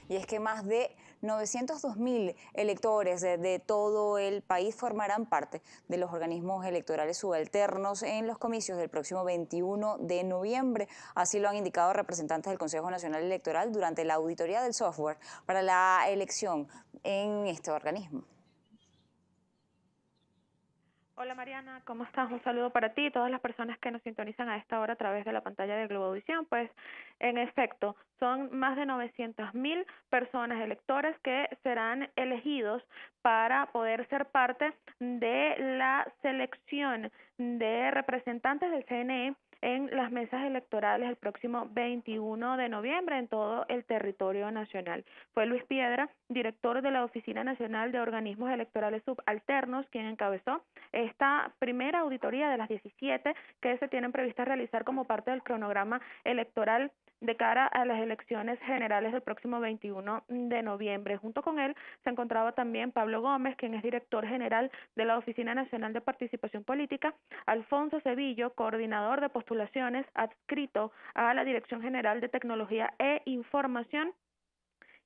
y es que más de 902.000 electores de todo el país formarán parte de los organismos electorales subalternos en los comicios del próximo 21 de noviembre. Así lo han indicado representantes del Consejo Nacional Electoral durante la auditoría del software para la elección en este organismo. Hola Mariana, ¿cómo estás? Un saludo para ti y todas las personas que nos sintonizan a esta hora a través de la pantalla de Globovisión. Pues en efecto, son más de 900.000 personas, electores, que serán elegidos para poder ser parte de la selección de representantes del CNE en las mesas electorales el próximo 21 de noviembre en todo el territorio nacional. Fue Luis Piedra, director de la Oficina Nacional de Organismos Electorales Subalternos, quien encabezó esta primera auditoría de las 17 que se tienen previstas realizar como parte del cronograma electoral de cara a las elecciones generales del próximo 21 de noviembre. Junto con él se encontraba también Pablo Gómez, quien es director general de la Oficina Nacional de Participación Política, Alfonso Sevillo, coordinador de postulaciones, adscrito a la Dirección General de Tecnología e Información,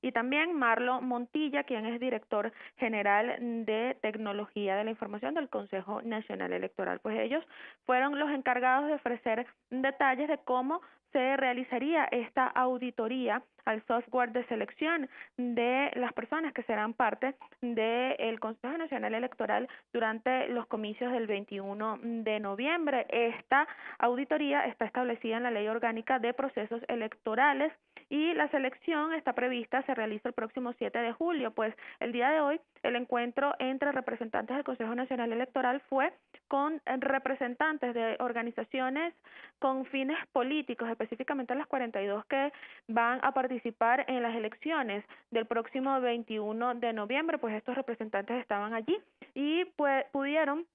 y también Marlo Montilla, quien es director general de Tecnología de la Información del Consejo Nacional Electoral. Pues ellos fueron los encargados de ofrecer detalles de cómo se realizaría esta auditoría al software de selección de las personas que serán parte del Consejo Nacional Electoral durante los comicios del 21 de noviembre. Esta auditoría está establecida en la Ley Orgánica de Procesos Electorales y la selección está prevista, se realiza el próximo 7 de julio. Pues el día de hoy el encuentro entre representantes del Consejo Nacional Electoral fue con representantes de organizaciones con fines políticos, específicamente las 42 que van a participar en las elecciones del próximo 21 de noviembre. Pues estos representantes estaban allí y pues pudieron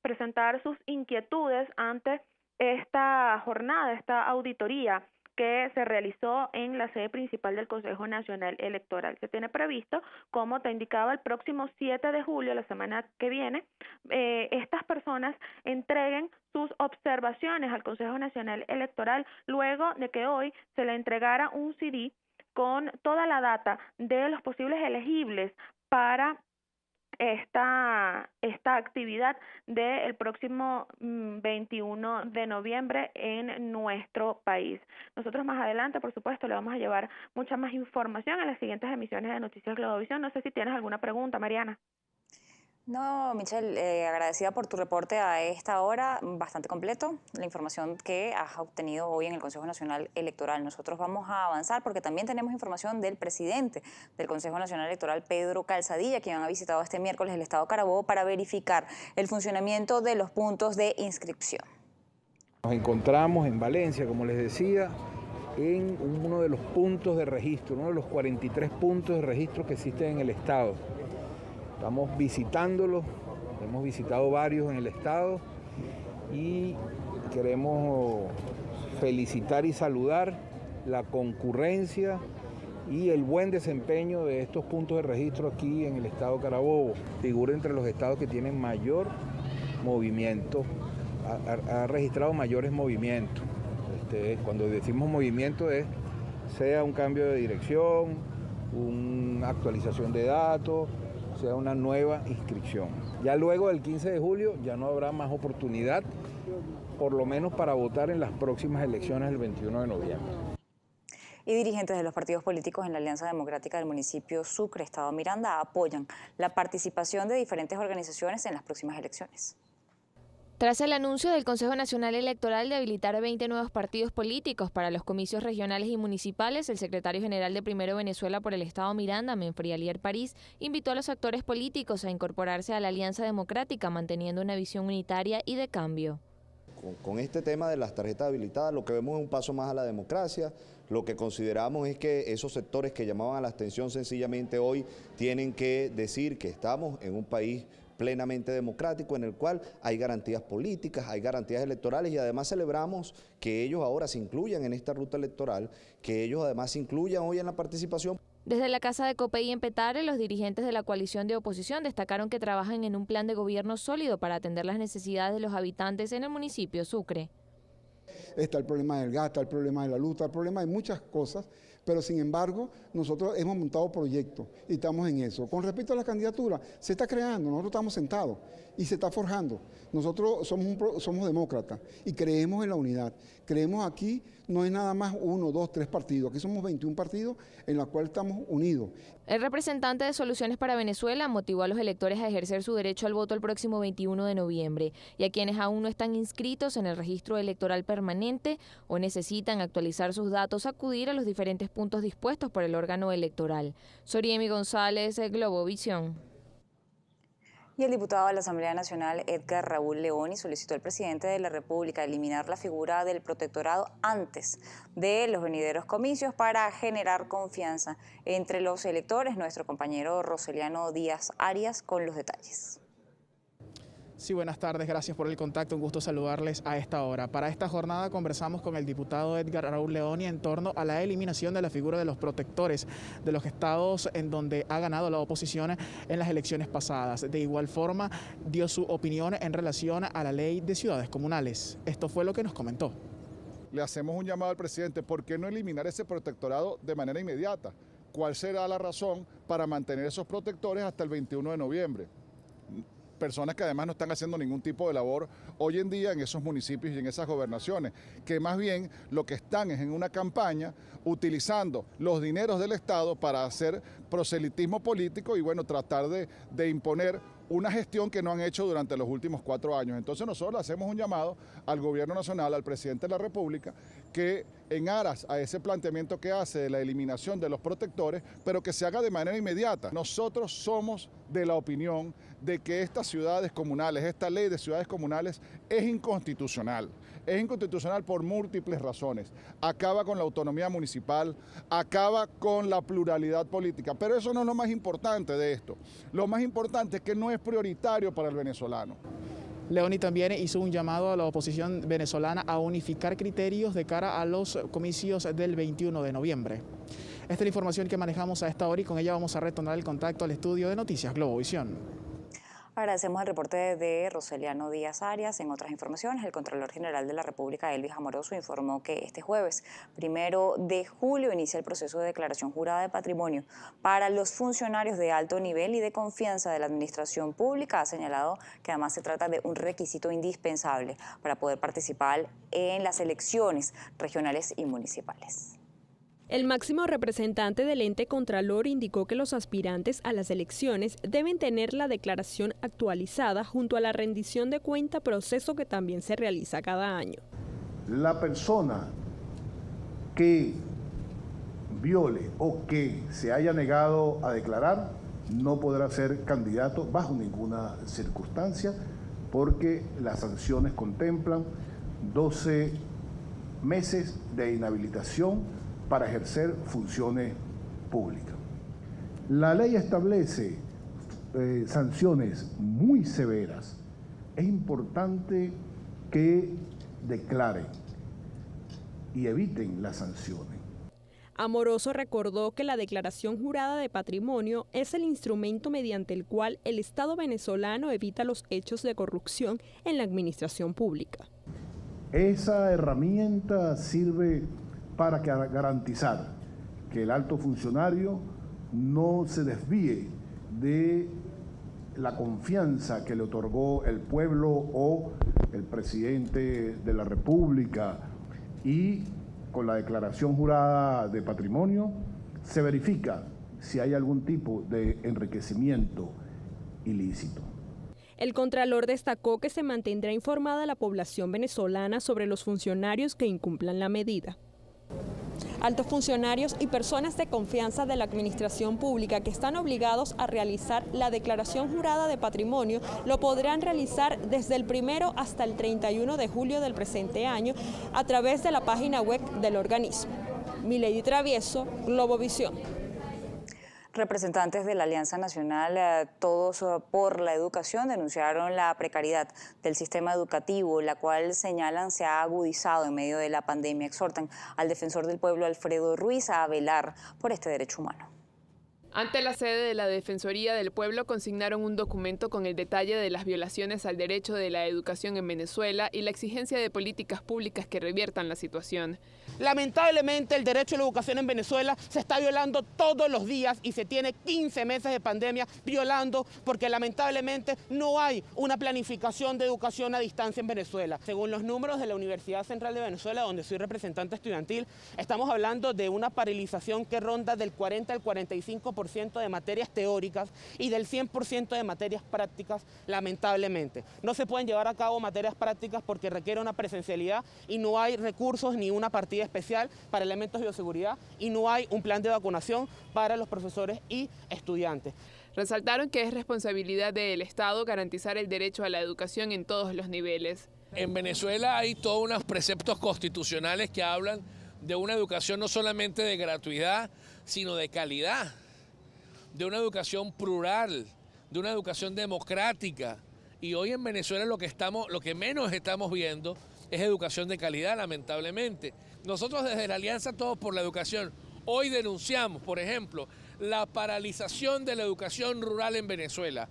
presentar sus inquietudes ante esta jornada, esta auditoría que se realizó en la sede principal del Consejo Nacional Electoral. Se tiene previsto, como te indicaba, el próximo 7 de julio, la semana que viene, estas personas entreguen sus observaciones al Consejo Nacional Electoral, luego de que hoy se le entregara un CD con toda la data de los posibles elegibles para esta actividad del próximo 21 de noviembre en nuestro país. Nosotros más adelante, por supuesto, le vamos a llevar mucha más información en las siguientes emisiones de Noticias Globovisión. No sé si tienes alguna pregunta, Mariana. No, Michelle, agradecida por tu reporte a esta hora, bastante completo, la información que has obtenido hoy en el Consejo Nacional Electoral. Nosotros vamos a avanzar porque también tenemos información del presidente del Consejo Nacional Electoral, Pedro Calzadilla, quien ha visitado este miércoles el estado Carabobo para verificar el funcionamiento de los puntos de inscripción. Nos encontramos en Valencia, como les decía, en uno de los puntos de registro, uno de los 43 puntos de registro que existen en el estado. Estamos visitándolos, hemos visitado varios en el estado y queremos felicitar y saludar la concurrencia y el buen desempeño de estos puntos de registro aquí en el estado Carabobo. Figura entre los estados que tienen mayor movimiento, ha registrado mayores movimientos. Cuando decimos movimiento es sea un cambio de dirección, una actualización de datos, sea una nueva inscripción. Ya luego del 15 de julio ya no habrá más oportunidad, por lo menos para votar en las próximas elecciones del 21 de noviembre. Y dirigentes de los partidos políticos en la Alianza Democrática del municipio Sucre, Estado Miranda, apoyan la participación de diferentes organizaciones en las próximas elecciones. Tras el anuncio del Consejo Nacional Electoral de habilitar 20 nuevos partidos políticos para los comicios regionales y municipales, el secretario general de Primero Venezuela por el Estado Miranda, Menfrey Alier París, invitó a los actores políticos a incorporarse a la Alianza Democrática, manteniendo una visión unitaria y de cambio. Con este tema de las tarjetas habilitadas, lo que vemos es un paso más a la democracia. Lo que consideramos es que esos sectores que llamaban a la abstención sencillamente hoy tienen que decir que estamos en un país plenamente democrático en el cual hay garantías políticas, hay garantías electorales y además celebramos que ellos ahora se incluyan en esta ruta electoral, que ellos además se incluyan hoy en la participación. Desde la Casa de Copey en Petare, los dirigentes de la coalición de oposición destacaron que trabajan en un plan de gobierno sólido para atender las necesidades de los habitantes en el municipio Sucre. Está el problema del gas, está el problema de la luz, está el problema de muchas cosas, pero sin embargo nosotros hemos montado proyectos y estamos en eso. Con respecto a la candidatura, se está creando, nosotros estamos sentados y se está forjando. Nosotros somos demócratas y creemos en la unidad. Creemos aquí, no es nada más 1, 2, 3 partidos, aquí somos 21 partidos en los cuales estamos unidos. El representante de Soluciones para Venezuela motivó a los electores a ejercer su derecho al voto el próximo 21 de noviembre y a quienes aún no están inscritos en el registro electoral permanente o necesitan actualizar sus datos, acudir a los diferentes puntos dispuestos por el órgano electoral. Soriemi González, Globovisión. Y el diputado de la Asamblea Nacional, Edgar Raúl Leoni, solicitó al presidente de la República eliminar la figura del protectorado antes de los venideros comicios para generar confianza entre los electores. Nuestro compañero Roseliano Díaz Arias con los detalles. Sí, buenas tardes, gracias por el contacto, un gusto saludarles a esta hora. Para esta jornada conversamos con el diputado Edgar Raúl Leoni en torno a la eliminación de la figura de los protectores de los estados en donde ha ganado la oposición en las elecciones pasadas. De igual forma, dio su opinión en relación a la ley de ciudades comunales. Esto fue lo que nos comentó. Le hacemos un llamado al presidente, ¿por qué no eliminar ese protectorado de manera inmediata? ¿Cuál será la razón para mantener esos protectores hasta el 21 de noviembre? Personas que además no están haciendo ningún tipo de labor hoy en día en esos municipios y en esas gobernaciones, que más bien lo que están es en una campaña utilizando los dineros del Estado para hacer proselitismo político y bueno, tratar de imponer una gestión que no han hecho durante los últimos 4 años. Entonces nosotros le hacemos un llamado al gobierno nacional, al presidente de la República, que en aras a ese planteamiento que hace de la eliminación de los protectores, pero que se haga de manera inmediata. Nosotros somos de la opinión de que estas ciudades comunales, esta ley de ciudades comunales es inconstitucional. Es inconstitucional por múltiples razones. Acaba con la autonomía municipal, acaba con la pluralidad política, pero eso no es lo más importante de esto. Lo más importante es que no es prioritario para el venezolano. Leoni también hizo un llamado a la oposición venezolana a unificar criterios de cara a los comicios del 21 de noviembre. Esta es la información que manejamos a esta hora y con ella vamos a retornar el contacto al estudio de Noticias Globovisión. Agradecemos el reporte de Roseliano Díaz Arias. En otras informaciones, el Contralor General de la República, Elvis Amoroso, informó que este jueves, 1 de julio, inicia el proceso de declaración jurada de patrimonio para los funcionarios de alto nivel y de confianza de la administración pública. Ha señalado que además se trata de un requisito indispensable para poder participar en las elecciones regionales y municipales. El máximo representante del ente Contralor indicó que los aspirantes a las elecciones deben tener la declaración actualizada junto a la rendición de cuenta, proceso que también se realiza cada año. La persona que viole o que se haya negado a declarar no podrá ser candidato bajo ninguna circunstancia porque las sanciones contemplan 12 meses de inhabilitación para ejercer funciones públicas. La ley establece sanciones muy severas. Es importante que declaren y eviten las sanciones. Amoroso recordó que la declaración jurada de patrimonio es el instrumento mediante el cual el Estado venezolano evita los hechos de corrupción en la administración pública. Esa herramienta sirve para garantizar que el alto funcionario no se desvíe de la confianza que le otorgó el pueblo o el presidente de la República, y con la declaración jurada de patrimonio se verifica si hay algún tipo de enriquecimiento ilícito. El Contralor destacó que se mantendrá informada la población venezolana sobre los funcionarios que incumplan la medida. Altos funcionarios y personas de confianza de la administración pública que están obligados a realizar la declaración jurada de patrimonio lo podrán realizar desde el 1 hasta el 31 de julio del presente año a través de la página web del organismo. Milady Travieso, Globovisión. Representantes de la Alianza Nacional Todos por la Educación denunciaron la precariedad del sistema educativo, la cual señalan se ha agudizado en medio de la pandemia. Exhortan al defensor del pueblo, Alfredo Ruiz, a velar por este derecho humano. Ante la sede de la Defensoría del Pueblo consignaron un documento con el detalle de las violaciones al derecho de la educación en Venezuela y la exigencia de políticas públicas que reviertan la situación. Lamentablemente el derecho a la educación en Venezuela se está violando todos los días y se tiene 15 meses de pandemia violando porque lamentablemente no hay una planificación de educación a distancia en Venezuela. Según los números de la Universidad Central de Venezuela, donde soy representante estudiantil, estamos hablando de una paralización que ronda del 40 al 45% de materias teóricas y del 100% de materias prácticas, lamentablemente. No se pueden llevar a cabo materias prácticas porque requiere una presencialidad y no hay recursos ni una partida especial para elementos de bioseguridad y no hay un plan de vacunación para los profesores y estudiantes. Resaltaron que es responsabilidad del Estado garantizar el derecho a la educación en todos los niveles. En Venezuela hay todos unos preceptos constitucionales que hablan de una educación no solamente de gratuidad, sino de calidad, de una educación plural, de una educación democrática. Y hoy en Venezuela lo que menos estamos viendo es educación de calidad, lamentablemente. Nosotros desde la Alianza Todos por la Educación hoy denunciamos, por ejemplo, la paralización de la educación rural en Venezuela.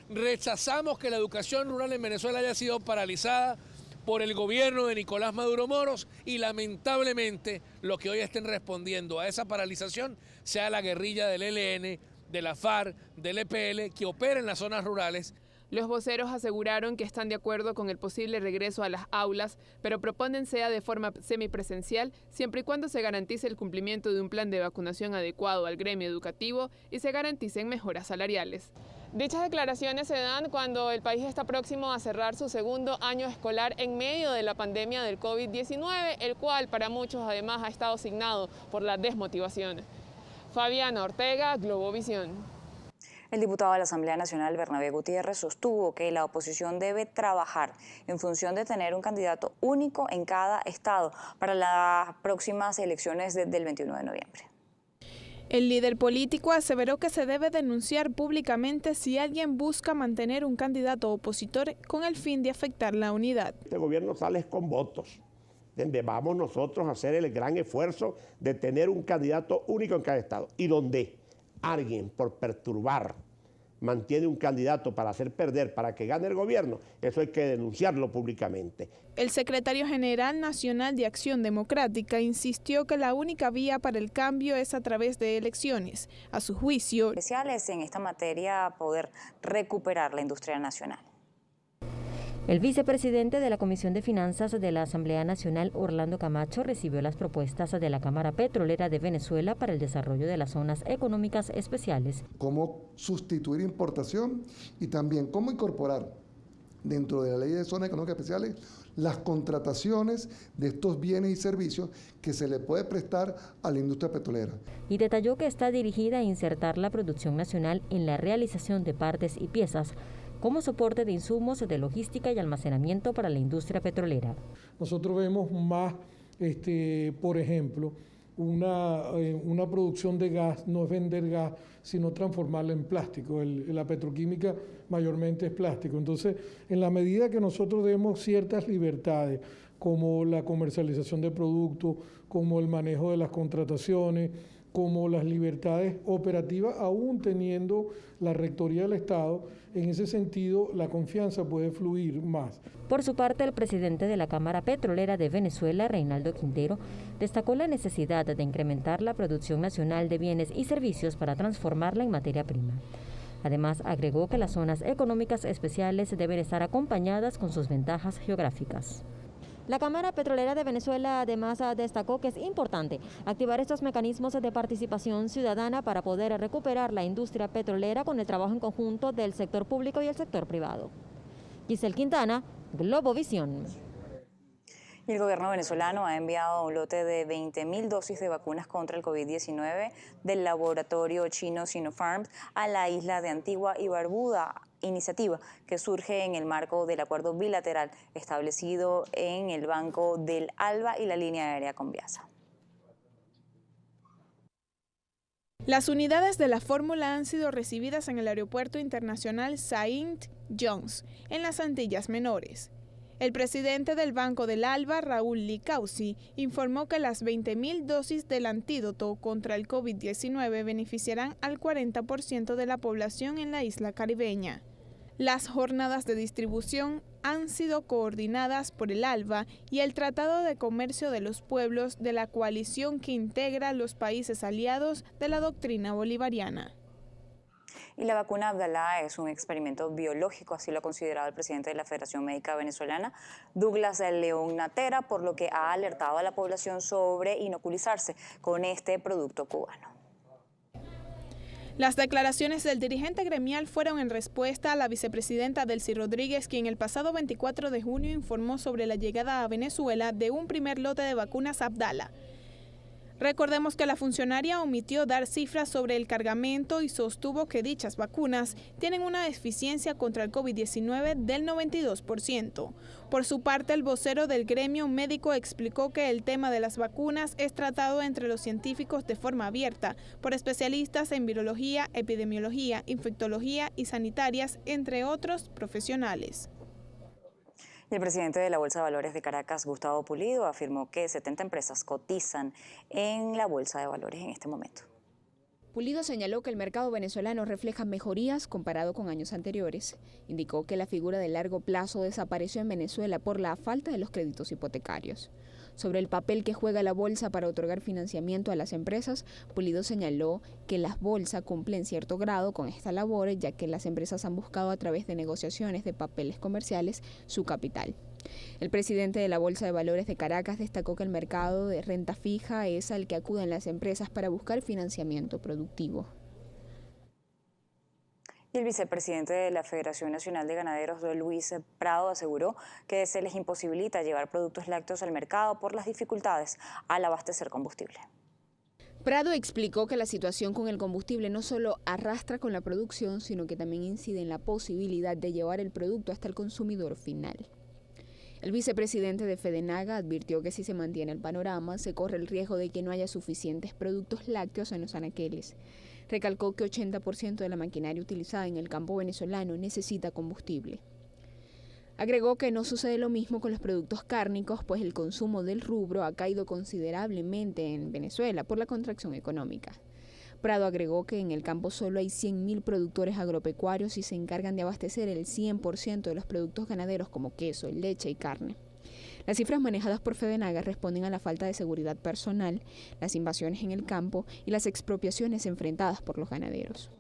Rechazamos que la educación rural en Venezuela haya sido paralizada por el gobierno de Nicolás Maduro Moros y lamentablemente lo que hoy estén respondiendo a esa paralización sea la guerrilla del ELN, de la FARC, del EPL, que opera en las zonas rurales. Los voceros aseguraron que están de acuerdo con el posible regreso a las aulas, pero proponen sea de forma semipresencial, siempre y cuando se garantice el cumplimiento de un plan de vacunación adecuado al gremio educativo y se garanticen mejoras salariales. Dichas declaraciones se dan cuando el país está próximo a cerrar su segundo año escolar en medio de la pandemia del COVID-19, el cual para muchos además ha estado signado por la desmotivación. Fabiana Ortega, Globovisión. El diputado de la Asamblea Nacional, Bernabé Gutiérrez, sostuvo que la oposición debe trabajar en función de tener un candidato único en cada estado para las próximas elecciones del 21 de noviembre. El líder político aseveró que se debe denunciar públicamente si alguien busca mantener un candidato opositor con el fin de afectar la unidad. Este gobierno sale con votos, donde vamos nosotros a hacer el gran esfuerzo de tener un candidato único en cada estado. Y donde alguien por perturbar mantiene un candidato para hacer perder, para que gane el gobierno, eso hay que denunciarlo públicamente. El secretario general nacional de Acción Democrática insistió que la única vía para el cambio es a través de elecciones. A su juicio, especiales en esta materia, poder recuperar la industria nacional. El vicepresidente de la Comisión de Finanzas de la Asamblea Nacional, Orlando Camacho, recibió las propuestas de la Cámara Petrolera de Venezuela para el desarrollo de las zonas económicas especiales. Cómo sustituir importación y también cómo incorporar dentro de la ley de zonas económicas especiales las contrataciones de estos bienes y servicios que se le puede prestar a la industria petrolera. Y detalló que está dirigida a insertar la producción nacional en la realización de partes y piezas como soporte de insumos de logística y almacenamiento para la industria petrolera. Nosotros vemos más, por ejemplo, una producción de gas, no es vender gas, sino transformarla en plástico. La petroquímica mayormente es plástico. Entonces, en la medida que nosotros demos ciertas libertades, como la comercialización de productos, como el manejo de las contrataciones, como las libertades operativas, aún teniendo la rectoría del Estado, en ese sentido la confianza puede fluir más. Por su parte, el presidente de la Cámara Petrolera de Venezuela, Reinaldo Quintero, destacó la necesidad de incrementar la producción nacional de bienes y servicios para transformarla en materia prima. Además, agregó que las zonas económicas especiales deben estar acompañadas con sus ventajas geográficas. La Cámara Petrolera de Venezuela además destacó que es importante activar estos mecanismos de participación ciudadana para poder recuperar la industria petrolera con el trabajo en conjunto del sector público y el sector privado. Giselle Quintana, Globovisión. Y el gobierno venezolano ha enviado un lote de 20.000 dosis de vacunas contra el COVID-19 del laboratorio chino Sinopharm a la isla de Antigua y Barbuda, iniciativa que surge en el marco del acuerdo bilateral establecido en el Banco del ALBA y la línea aérea Conviasa. Las unidades de la fórmula han sido recibidas en el Aeropuerto Internacional Saint John's, en las Antillas Menores. El presidente del Banco del Alba, Raúl Licausi, informó que las 20.000 dosis del antídoto contra el COVID-19 beneficiarán al 40% de la población en la isla caribeña. Las jornadas de distribución han sido coordinadas por el ALBA y el Tratado de Comercio de los Pueblos de la coalición que integra los países aliados de la doctrina bolivariana. Y la vacuna Abdala es un experimento biológico, así lo ha considerado el presidente de la Federación Médica Venezolana, Douglas León Natera, por lo que ha alertado a la población sobre inoculizarse con este producto cubano. Las declaraciones del dirigente gremial fueron en respuesta a la vicepresidenta Delcy Rodríguez, quien el pasado 24 de junio informó sobre la llegada a Venezuela de un primer lote de vacunas Abdala. Recordemos que la funcionaria omitió dar cifras sobre el cargamento y sostuvo que dichas vacunas tienen una eficiencia contra el COVID-19 del 92%. Por su parte, el vocero del gremio médico explicó que el tema de las vacunas es tratado entre los científicos de forma abierta por especialistas en virología, epidemiología, infectología y sanitarias, entre otros profesionales. Y el presidente de la Bolsa de Valores de Caracas, Gustavo Pulido, afirmó que 70 empresas cotizan en la Bolsa de Valores en este momento. Pulido señaló que el mercado venezolano refleja mejorías comparado con años anteriores. Indicó que la figura de largo plazo desapareció en Venezuela por la falta de los créditos hipotecarios. Sobre el papel que juega la bolsa para otorgar financiamiento a las empresas, Pulido señaló que las bolsas cumplen cierto grado con esta labor, ya que las empresas han buscado a través de negociaciones de papeles comerciales su capital. El presidente de la Bolsa de Valores de Caracas destacó que el mercado de renta fija es al que acuden las empresas para buscar financiamiento productivo. Y el vicepresidente de la Federación Nacional de Ganaderos, don Luis Prado, aseguró que se les imposibilita llevar productos lácteos al mercado por las dificultades al abastecer combustible. Prado explicó que la situación con el combustible no solo arrastra con la producción, sino que también incide en la posibilidad de llevar el producto hasta el consumidor final. El vicepresidente de Fedenaga advirtió que si se mantiene el panorama, se corre el riesgo de que no haya suficientes productos lácteos en los anaqueles. Recalcó que 80% de la maquinaria utilizada en el campo venezolano necesita combustible. Agregó que no sucede lo mismo con los productos cárnicos, pues el consumo del rubro ha caído considerablemente en Venezuela por la contracción económica. Prado agregó que en el campo solo hay 100.000 productores agropecuarios y se encargan de abastecer el 100% de los productos ganaderos como queso, leche y carne. Las cifras manejadas por Fedenaga responden a la falta de seguridad personal, las invasiones en el campo y las expropiaciones enfrentadas por los ganaderos.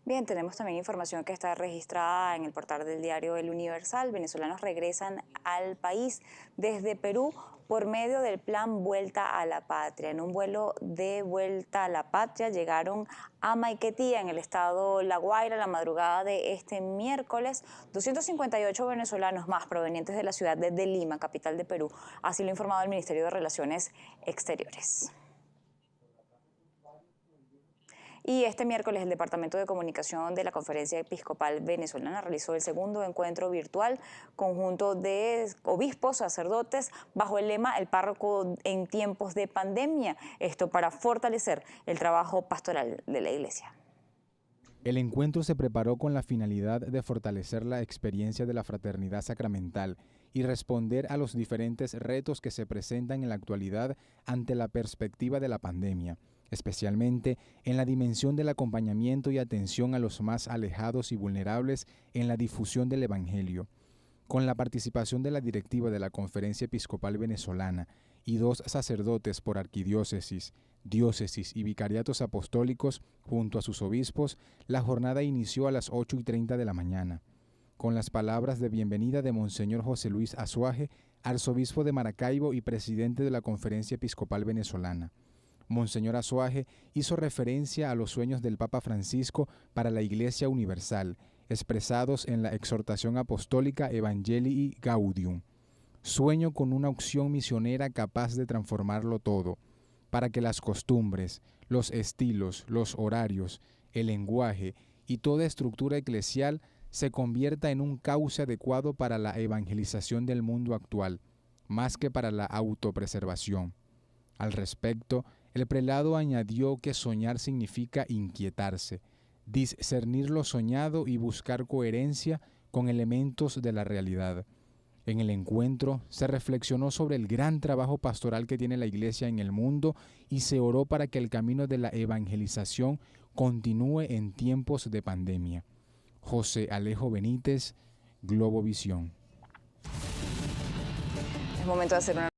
Bien, tenemos también información que está registrada en el portal del diario El Universal. Venezolanos regresan al país desde Perú por medio del plan Vuelta a la Patria. En un vuelo de Vuelta a la Patria llegaron a Maiquetía, en el estado La Guaira, la madrugada de este miércoles. 258 venezolanos más provenientes de la ciudad de Lima, capital de Perú. Así lo ha informado el Ministerio de Relaciones Exteriores. Y este miércoles el Departamento de Comunicación de la Conferencia Episcopal Venezolana realizó el segundo encuentro virtual conjunto de obispos, sacerdotes, bajo el lema El párroco en tiempos de pandemia, esto para fortalecer el trabajo pastoral de la Iglesia. El encuentro se preparó con la finalidad de fortalecer la experiencia de la fraternidad sacramental y responder a los diferentes retos que se presentan en la actualidad ante la perspectiva de la pandemia, especialmente en la dimensión del acompañamiento y atención a los más alejados y vulnerables en la difusión del Evangelio. Con la participación de la directiva de la Conferencia Episcopal Venezolana y 2 sacerdotes por arquidiócesis, diócesis y vicariatos apostólicos junto a sus obispos, la jornada inició a las 8:30 de la mañana. Con las palabras de bienvenida de Monseñor José Luis Azuaje, arzobispo de Maracaibo y presidente de la Conferencia Episcopal Venezolana. Monseñor Azuaje hizo referencia a los sueños del Papa Francisco para la Iglesia Universal, expresados en la exhortación apostólica Evangelii Gaudium. Sueño con una opción misionera capaz de transformarlo todo, para que las costumbres, los estilos, los horarios, el lenguaje y toda estructura eclesial se convierta en un cauce adecuado para la evangelización del mundo actual, más que para la autopreservación. Al respecto, el prelado añadió que soñar significa inquietarse, discernir lo soñado y buscar coherencia con elementos de la realidad. En el encuentro se reflexionó sobre el gran trabajo pastoral que tiene la Iglesia en el mundo y se oró para que el camino de la evangelización continúe en tiempos de pandemia. José Alejo Benítez, Globovisión. Es momento de hacer una